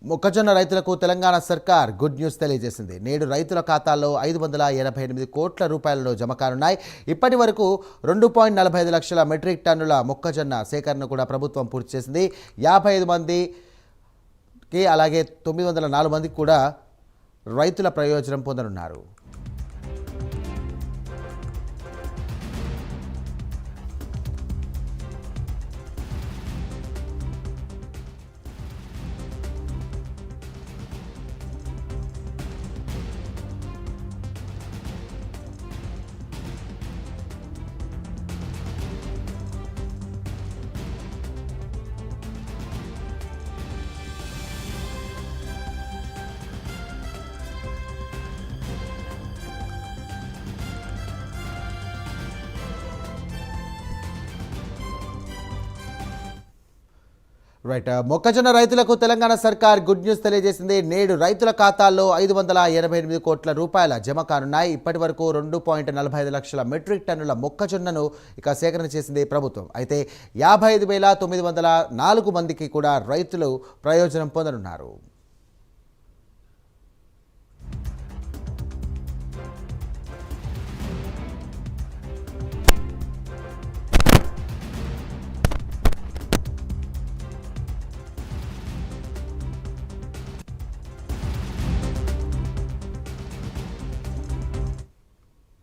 మొక్కజొన్న రైతులకు తెలంగాణ సర్కార్ గుడ్ న్యూస్ తెలియజేసింది. నేడు రైతుల ఖాతాల్లో 588 కోట్ల రూపాయలను జమ కానున్నాయి. ఇప్పటి వరకు 2.45 లక్షల మెట్రిక్ టన్నుల మొక్కజొన్న సేకరణ కూడా ప్రభుత్వం పూర్తి చేసింది. 55 మందికి అలాగే 904 మందికి కూడా రైతుల ప్రయోజనం పొందనున్నారు. రైట్, మొక్కజొన్న రైతులకు తెలంగాణ సర్కార్ గుడ్ న్యూస్ తెలియజేసింది. నేడు రైతుల ఖాతాల్లో 588 కోట్ల రూపాయల జమ కానున్నాయి. ఇప్పటి వరకు 2.45 లక్షల మెట్రిక్ టన్నుల మొక్కజొన్నను సేకరణ చేసింది ప్రభుత్వం. అయితే 55,904 మందికి కూడా రైతులు ప్రయోజనం పొందనున్నారు.